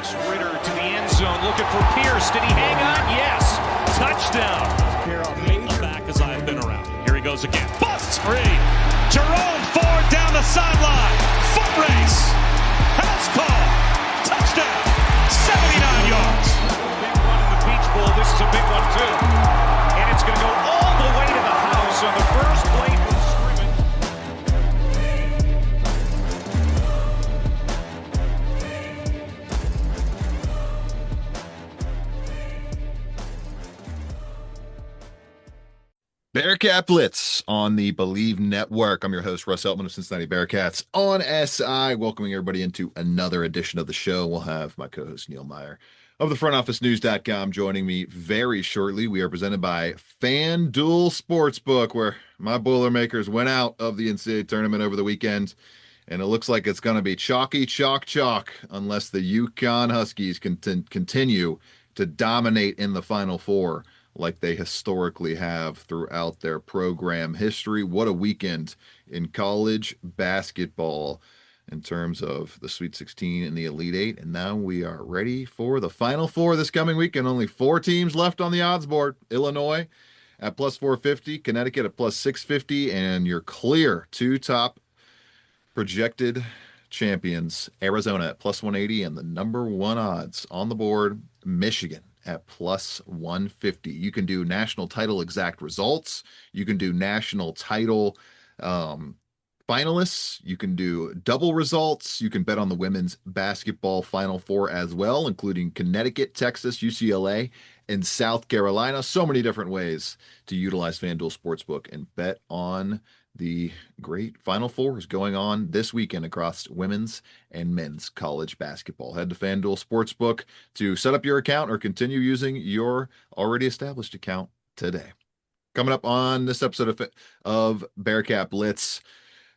fakes Ritter to the end zone, looking for Pierce. Did he hang on? Yes. Touchdown. Back as I've been around. Here he goes again. Busts free. Jerome Ford down the sideline. Foot race. House call. Touchdown. 79 yards. Big one in the Peach Bowl. This is a big one too. And it's going to go all the way to the house on the first play from scrimmage. Bearcat Blitz on the Believe Network. I'm your host, Russ Eltman of Cincinnati Bearcats on SI, welcoming everybody into another edition of the show. We'll have my co-host Neil Meyer of the frontofficenews.com joining me very shortly. We are presented by FanDuel Sportsbook, where my Boilermakers went out of the NCAA tournament over the weekend, and it looks like it's going to be chalk unless the UConn Huskies continue to dominate in the Final Four like they historically have throughout their program history. What a weekend in college basketball in terms of the Sweet 16 and the Elite Eight. And now we are ready for the Final Four this coming weekend. Only 4 teams left on the odds board. Illinois at plus 450, Connecticut at plus 650, and your clear 2 top projected champions, Arizona at plus 180, and the number 1 odds on the board, Michigan at plus 150. You can do national title exact results. You can do national title finalists. You can do double results. You can bet on the women's basketball Final Four as well, including Connecticut, Texas, UCLA, and South Carolina. So many different ways to utilize FanDuel Sportsbook and bet on the great Final Fours going on this weekend across women's and men's college basketball. Head to FanDuel Sportsbook to set up your account or continue using your already established account today. Coming up on this episode of Bearcat Blitz,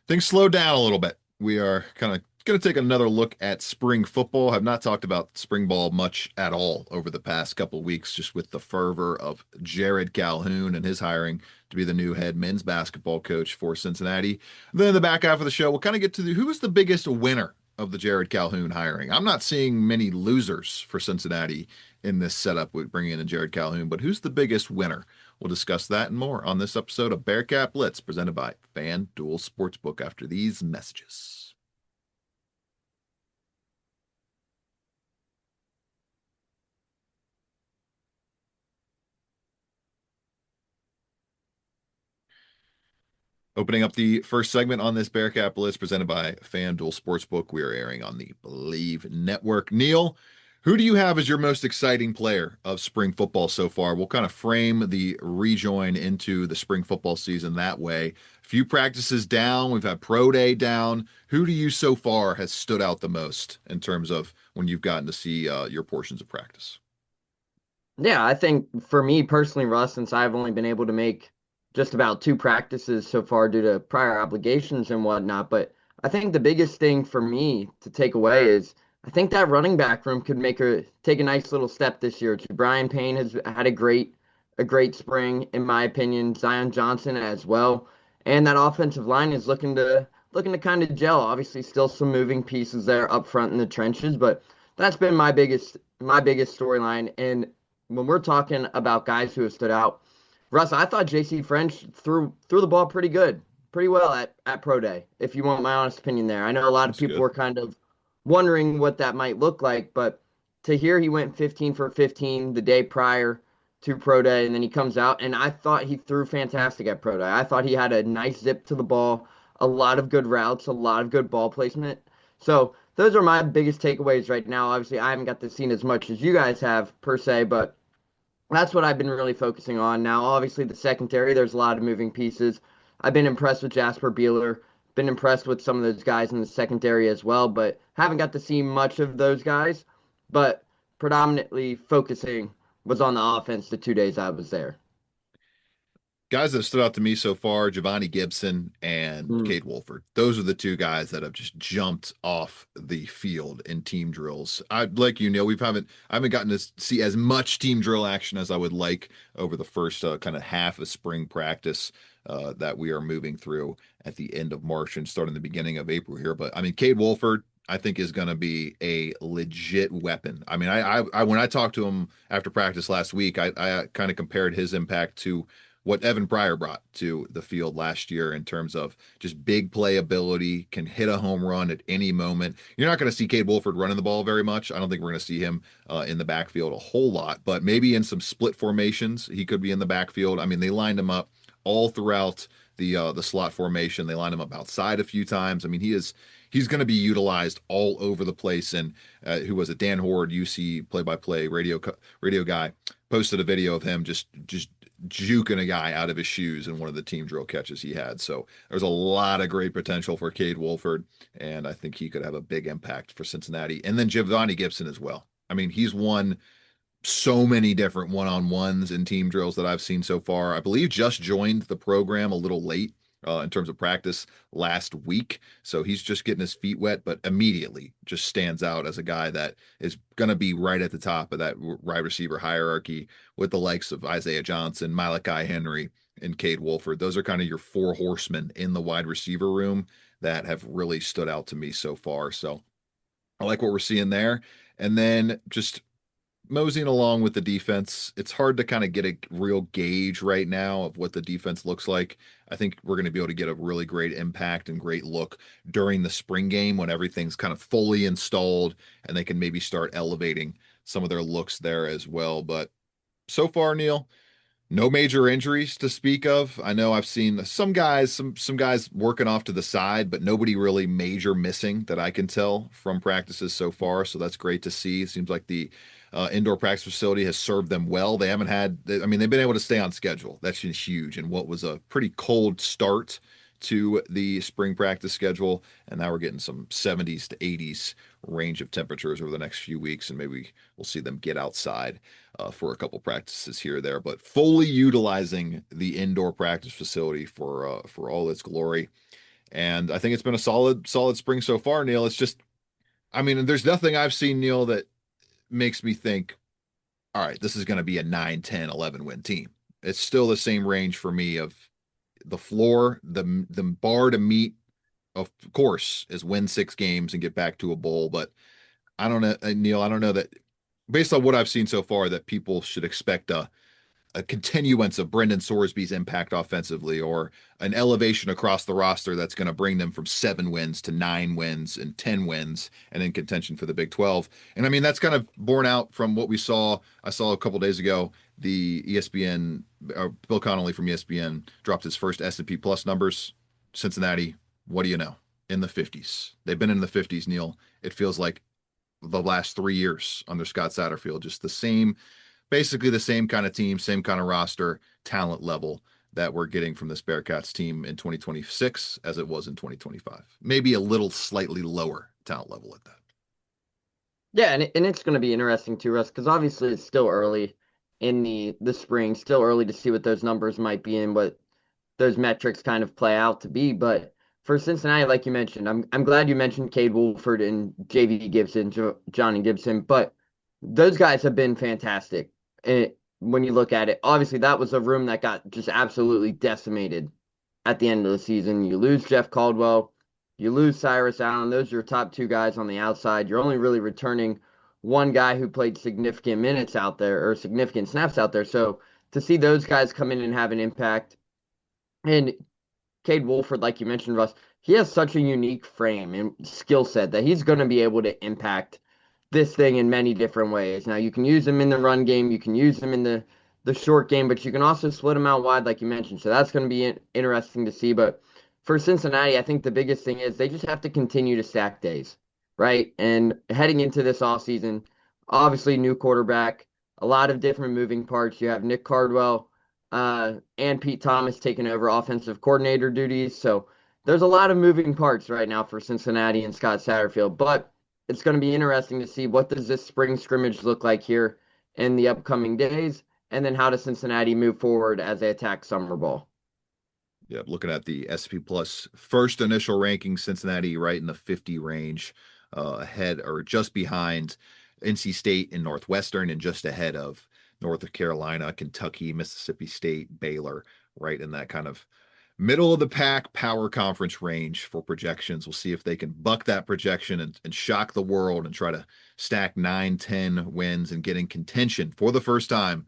things slowed down a little bit. We are kind of going to take another look at spring football. Have not talked about spring ball much at all over the past couple of weeks, just with the fervor of Jerrod Calhoun and his hiring to be the new head men's basketball coach for Cincinnati. Then in the back half of the show, we'll kind of get to who is the biggest winner of the Jerrod Calhoun hiring. I'm not seeing many losers for Cincinnati in this setup with bringing in Jerrod Calhoun, but who's the biggest winner? We'll discuss that and more on this episode of Bearcat Blitz, presented by FanDuel Sportsbook after these messages. Opening up the first segment on this Bearcat Blitz presented by FanDuel Sportsbook. We are airing on the Believe Network. Neil, who do you have as your most exciting player of spring football so far? We'll kind of frame the rejoin into the spring football season that way. A few practices down. We've had Pro Day down. Who do you so far has stood out the most in terms of when you've gotten to see your portions of practice? Yeah, I think for me personally, Russ, since I've only been able to make just about 2 practices so far due to prior obligations and whatnot. But I think the biggest thing for me to take away is I think that running back room could take a nice little step this year. Brian Payne has had a great spring, in my opinion. Zion Johnson as well. And that offensive line is looking to kind of gel. Obviously still some moving pieces there up front in the trenches, but that's been my biggest storyline. And when we're talking about guys who have stood out, Russ, I thought J.C. French threw the ball pretty well at Pro Day, if you want my honest opinion there. I know a lot of people were kind of wondering what that might look like, but to hear he went 15 for 15 the day prior to Pro Day, and then he comes out, and I thought he threw fantastic at Pro Day. I thought he had a nice zip to the ball, a lot of good routes, a lot of good ball placement. So those are my biggest takeaways right now. Obviously, I haven't got to see as much as you guys have, per se, but that's what I've been really focusing on. Now, obviously, the secondary, there's a lot of moving pieces. I've been impressed with Jasper Beeler, been impressed with some of those guys in the secondary as well, but haven't got to see much of those guys. But predominantly focusing was on the offense the 2 days I was there. Guys that have stood out to me so far, Giovanni Gibson and Cade Wolford. Those are the 2 guys that have just jumped off the field in team drills. Like you know, I haven't gotten to see as much team drill action as I would like over the first kind of half of spring practice that we are moving through at the end of March and starting the beginning of April here. But I mean, Cade Wolford, I think is going to be a legit weapon. I mean, I when I talked to him after practice last week, I kind of compared his impact to what Evan Pryor brought to the field last year in terms of just big playability, can hit a home run at any moment. You're not going to see Cade Wolford running the ball very much. I don't think we're going to see him in the backfield a whole lot, but maybe in some split formations, he could be in the backfield. I mean, they lined him up all throughout the slot formation. They lined him up outside a few times. I mean, he's going to be utilized all over the place. And who was it? Dan Horde, UC play-by-play radio guy, posted a video of him just juking a guy out of his shoes in one of the team drill catches he had. So there's a lot of great potential for Cade Wolford, and I think he could have a big impact for Cincinnati. And then Giovanni Gibson as well. I mean, he's won so many different one-on-ones and team drills that I've seen so far. I believe just joined the program a little late in terms of practice last week. So he's just getting his feet wet, but immediately just stands out as a guy that is going to be right at the top of that wide receiver hierarchy with the likes of Isaiah Johnson, Malachi Henry, and Cade Wolford. Those are kind of your four horsemen in the wide receiver room that have really stood out to me so far. So I like what we're seeing there. And then just moseying along with the defense, it's hard to kind of get a real gauge right now of what the defense looks like. I think we're going to be able to get a really great impact and great look during the spring game when everything's kind of fully installed and they can maybe start elevating some of their looks there as well. But so far, Neil, no major injuries to speak of. I know I've seen some guys working off to the side, but nobody really major missing that I can tell from practices so far. So that's great to see. It seems like the indoor practice facility has served them well. They haven't had, I mean, they've been able to stay on schedule. That's just huge. And what was a pretty cold start to the spring practice schedule, and now we're getting some 70s to 80s range of temperatures over the next few weeks, and maybe we'll see them get outside for a couple practices here or there, but fully utilizing the indoor practice facility for all its glory. And I think it's been a solid spring so far, Neil. It's just, I mean, there's nothing I've seen, Neil, that makes me think, all right, this is going to be a 9, 10, 11 win team. It's still the same range for me of the floor, the bar to meet, of course, is win 6 games and get back to a bowl. But I don't know, Neil, I don't know that based on what I've seen so far that people should expect a continuance of Brendan Sorsby's impact offensively or an elevation across the roster that's going to bring them from 7 wins to 9 wins and 10 wins and in contention for the Big 12. And I mean, that's kind of borne out from what we saw. I saw a couple days ago, the ESPN, Bill Connolly from ESPN dropped his first S&P Plus numbers. Cincinnati, what do you know? In the 50s. They've been in the 50s, Neil. It feels like the last 3 years under Scott Satterfield, just the same, basically the same kind of team, same kind of roster, talent level that we're getting from this Bearcats team in 2026 as it was in 2025. Maybe a little slightly lower talent level at that. Yeah, and it's going to be interesting too, Russ, because obviously it's still early in the spring, still early to see what those numbers might be and what those metrics kind of play out to be. But for Cincinnati, like you mentioned, I'm glad you mentioned Cade Wolford and JV Gibson, Johnny Gibson, but those guys have been fantastic. And when you look at it, obviously that was a room that got just absolutely decimated at the end of the season. You lose Jeff Caldwell, you lose Cyrus Allen. Those are your top 2 guys on the outside. You're only really returning one guy who played significant minutes out there or significant snaps out there. So to see those guys come in and have an impact, and Cade Wolford, like you mentioned, Russ, he has such a unique frame and skill set that he's going to be able to impact this thing in many different ways. Now, you can use him in the run game, you can use him in the short game, but you can also split him out wide, like you mentioned. So that's going to be interesting to see. But for Cincinnati, I think the biggest thing is they just have to continue to stack days, right? And heading into this offseason, obviously new quarterback, a lot of different moving parts. You have Nick Cardwell and Pete Thomas taking over offensive coordinator duties. So there's a lot of moving parts right now for Cincinnati and Scott Satterfield. But it's going to be interesting to see what does this spring scrimmage look like here in the upcoming days, and then how does Cincinnati move forward as they attack summer ball. Yeah, looking at the SP Plus first initial ranking, Cincinnati right in the 50 range, ahead or just behind NC State and Northwestern, and just ahead of North Carolina, Kentucky, Mississippi State, Baylor, right in that kind of middle of the pack power conference range for projections. We'll see if they can buck that projection and shock the world and try to stack 9-10 wins and get in contention for the first time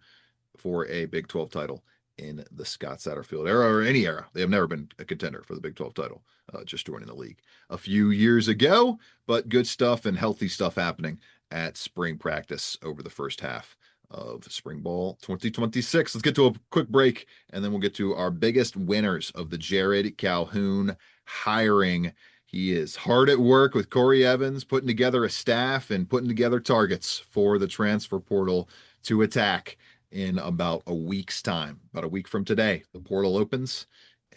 for a Big 12 title in the Scott Satterfield era or any era. They have never been a contender for the Big 12 title, just joining the league a few years ago, but good stuff and healthy stuff happening at spring practice over the first half of spring ball 2026. Let's get to a quick break, and then we'll get to our biggest winners of the Jerrod Calhoun hiring. He is hard at work with Corey Evans, putting together a staff and putting together targets for the transfer portal to attack in about a week's time. About a week from today, the portal opens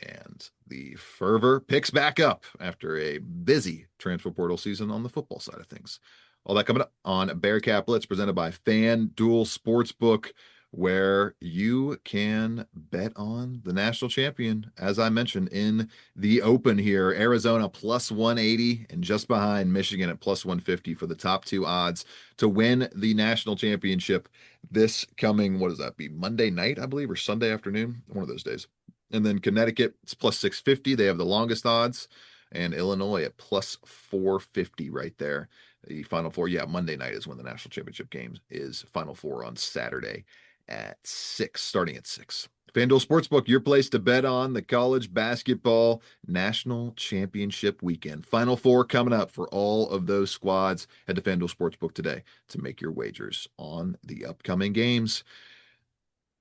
and the fervor picks back up after a busy transfer portal season on the football side of things. All that coming up on Bearcat Blitz, presented by FanDuel Sportsbook, where you can bet on the national champion, as I mentioned, in the open here. Arizona plus 180 and just behind Michigan at plus 150 for the top two odds to win the national championship this coming, what does that be, Monday night, I believe, or Sunday afternoon, one of those days. And then Connecticut, it's plus 650. They have the longest odds. And Illinois at plus 450 right there. The Final Four, Monday night is when the national championship game is. Final Four on Saturday at 6, starting at 6. FanDuel Sportsbook, your place to bet on the college basketball national championship weekend. Final Four coming up for all of those squads. Head to FanDuel Sportsbook today to make your wagers on the upcoming games.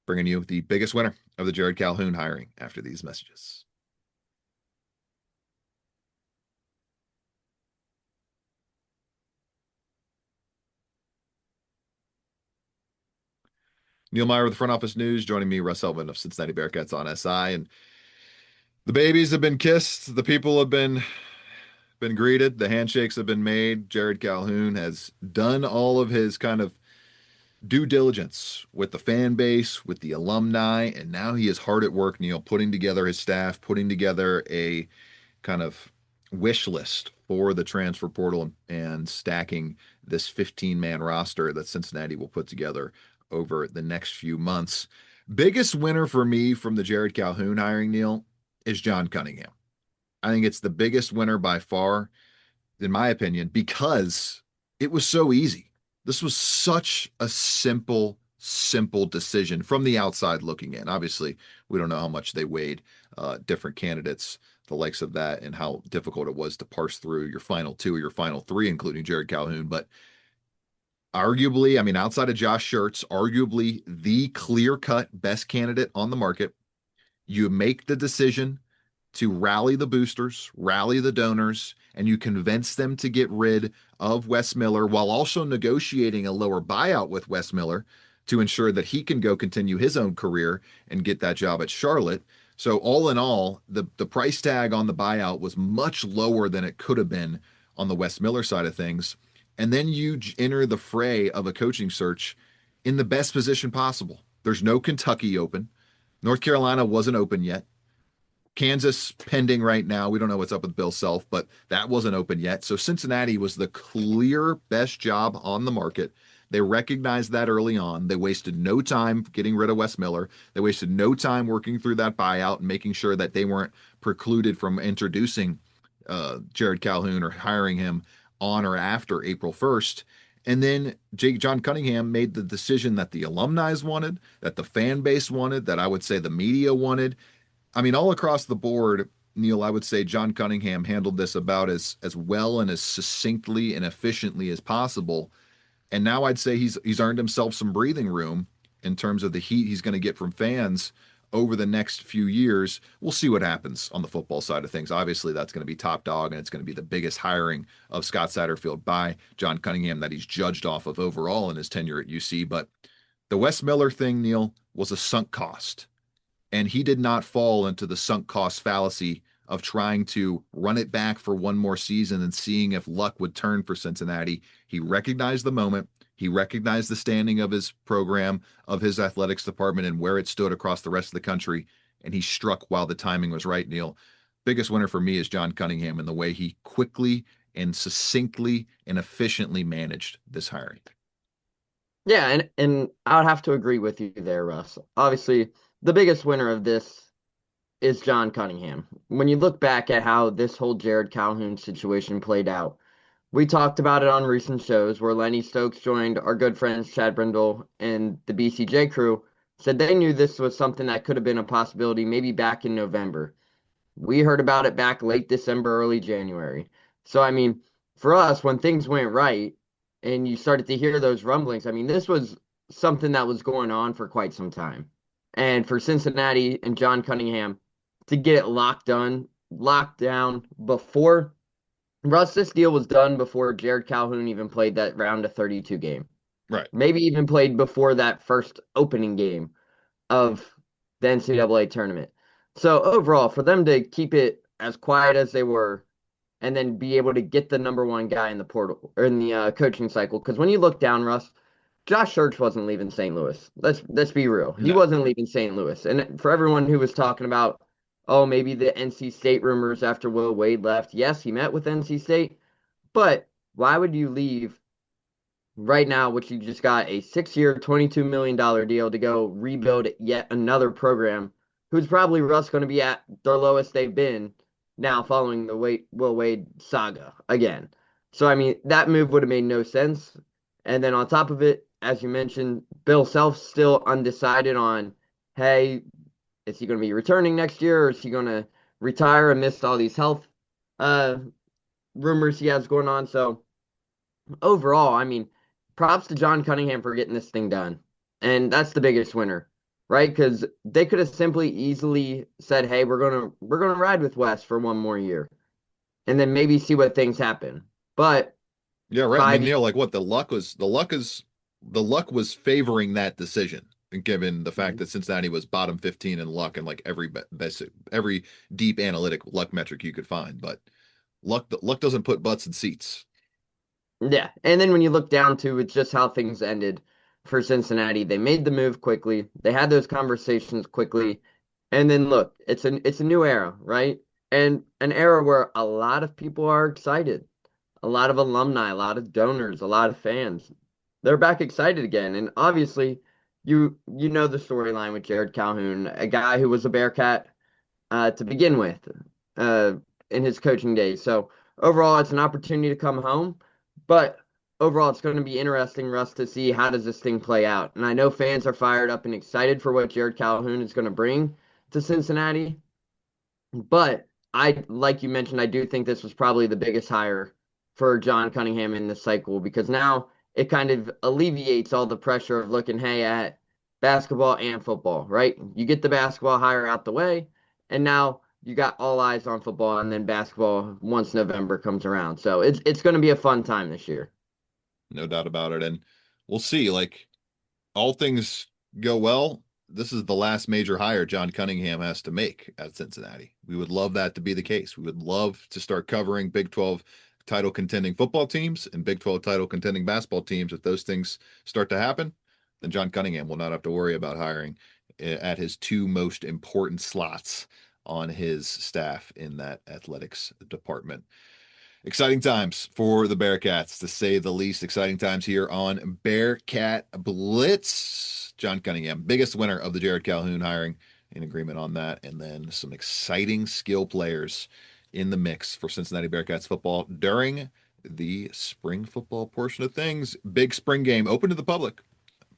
Bringing you the biggest winner of the Jerrod Calhoun hiring after these messages. Neil Meyer with the Front Office News, joining me, Russ Heltman of Cincinnati Bearcats on SI. And the babies have been kissed. The people have been greeted. The handshakes have been made. Jerrod Calhoun has done all of his kind of due diligence with the fan base, with the alumni, and now he is hard at work, Neil, putting together his staff, putting together a kind of wish list for the transfer portal and stacking this 15-man roster that Cincinnati will put together over the next few months. Biggest winner for me from the Jerrod Calhoun hiring, Neil, is John Cunningham. I think it's the biggest winner by far, in my opinion, because it was so easy. This was such a simple decision from the outside looking in. Obviously, we don't know how much they weighed different candidates, the likes of that, and how difficult it was to parse through your final two or your final three, including Jerrod Calhoun. But arguably, I mean, outside of Josh Schertz, arguably the clear-cut best candidate on the market. You make the decision to rally the boosters, rally the donors, and you convince them to get rid of Wes Miller while also negotiating a lower buyout with Wes Miller to ensure that he can go continue his own career and get that job at Charlotte. So all in all, the price tag on the buyout was much lower than it could have been on the Wes Miller side of things. And then you enter the fray of a coaching search in the best position possible. There's no Kentucky open. North Carolina wasn't open yet. Kansas pending right now. We don't know what's up with Bill Self, but that wasn't open yet. So Cincinnati was the clear best job on the market. They recognized that early on. They wasted no time getting rid of Wes Miller. They wasted no time working through that buyout and making sure that they weren't precluded from introducing Jerrod Calhoun or hiring him on or after April 1st. And then John Cunningham made the decision that the alumni wanted, that the fan base wanted, that I would say the media wanted. I mean, all across the board, Neil, I would say John Cunningham handled this about as well and as succinctly and efficiently as possible. And now I'd say he's earned himself some breathing room in terms of the heat he's going to get from fans over the next few years. We'll see what happens on the football side of things. Obviously, that's going to be top dog, and it's going to be the biggest hiring of Scott Satterfield by John Cunningham that he's judged off of overall in his tenure at UC. But the Wes Miller thing, Neil, was a sunk cost. And he did not fall into the sunk cost fallacy of trying to run it back for one more season and seeing if luck would turn for Cincinnati. He recognized the moment. He recognized the standing of his program, of his athletics department, and where it stood across the rest of the country. And he struck while the timing was right, Neil. Biggest winner for me is John Cunningham and the way he quickly and succinctly and efficiently managed this hiring. Yeah, and I would have to agree with you there, Russ. Obviously, the biggest winner of this is John Cunningham. When you look back at how this whole Jerrod Calhoun situation played out, we talked about it on recent shows where Lenny Stokes joined our good friends Chad Brindle and the BCJ crew, said they knew this was something that could have been a possibility maybe back in November. We heard about it back late December, early January. So, I mean, for us, when things went right and you started to hear those rumblings, I mean, this was something that was going on for quite some time. And for Cincinnati and John Cunningham to get it locked down before Russ, this deal was done before Jerrod Calhoun even played that round of 32 game. Right. Maybe even played before that first opening game of the NCAA tournament. So overall, for them to keep it as quiet as they were and then be able to get the number one guy in the portal or in the coaching cycle, because when you look down, Russ, Josh Church wasn't leaving St. Louis. Let's be real. He wasn't leaving St. Louis. And for everyone who was talking about, oh, maybe the NC State rumors after Will Wade left. Yes, he met with NC State, but why would you leave right now, which you just got a 6-year, $22 million deal to go rebuild yet another program who's probably Russ going to be at their lowest they've been now following the Will Wade saga again. So, I mean, that move would have made no sense. And then on top of it, as you mentioned, Bill Self's still undecided on, hey, is he going to be returning next year, or is he going to retire amidst all these health rumors he has going on? So overall, I mean, props to John Cunningham for getting this thing done. And that's the biggest winner, right? Because they could have simply easily said, hey, we're gonna ride with Wes for one more year and then maybe see what things happen. But yeah, right. I mean, Neil, like what the luck was favoring that decision. Given the fact that Cincinnati was bottom 15 in luck and like every deep analytic luck metric you could find, but luck doesn't put butts in seats. Yeah, and then when you look down to it's just how things ended for Cincinnati. They made the move quickly. They had those conversations quickly, and then look, it's a new era, right? And an era where a lot of people are excited, a lot of alumni, a lot of donors, a lot of fans. They're back excited again, and obviously. You know the storyline with Jerrod Calhoun, a guy who was a Bearcat to begin with in his coaching days. So overall, it's an opportunity to come home. But overall, it's going to be interesting, Russ, to see how does this thing play out. And I know fans are fired up and excited for what Jerrod Calhoun is going to bring to Cincinnati. But like you mentioned, I do think this was probably the biggest hire for John Cunningham in this cycle because now it kind of alleviates all the pressure of looking, hey, at basketball and football, right? You get the basketball hire out the way, and now you got all eyes on football and then basketball once November comes around. So it's going to be a fun time this year. No doubt about it. And we'll see, like all things go well. This is the last major hire John Cunningham has to make at Cincinnati. We would love that to be the case. We would love to start covering Big 12 title contending football teams and Big 12 title contending basketball teams. If those things start to happen, then John Cunningham will not have to worry about hiring at his two most important slots on his staff in that athletics department. Exciting times for the Bearcats, to say the least. Exciting times here on Bearcat Blitz. John Cunningham, biggest winner of the Jerrod Calhoun hiring, in agreement on that. And then some exciting skill players in the mix for Cincinnati Bearcats football during the spring football portion of things. Big spring game open to the public,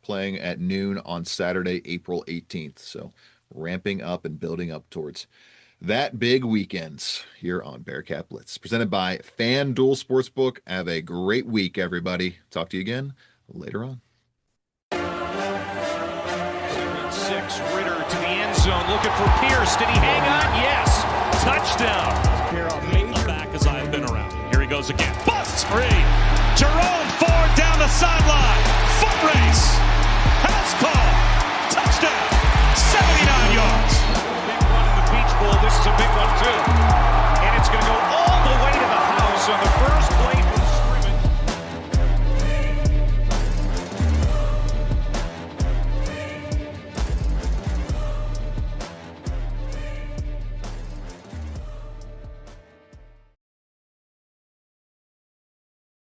playing at noon on Saturday, April 18th. So ramping up and building up towards that big weekend here on Bearcat Blitz, presented by FanDuel Sportsbook. Have a great week, everybody. Talk to you again later on. 6, Ritter to the end zone, looking for Pierce. Did he hang on? Yes. Touchdown. Back as I've been around. Here he goes again. Busts free. Jerome Ford down the sideline. Foot race. House call. Touchdown. 79 yards. Big one in the Beach Bowl. This is a big one too.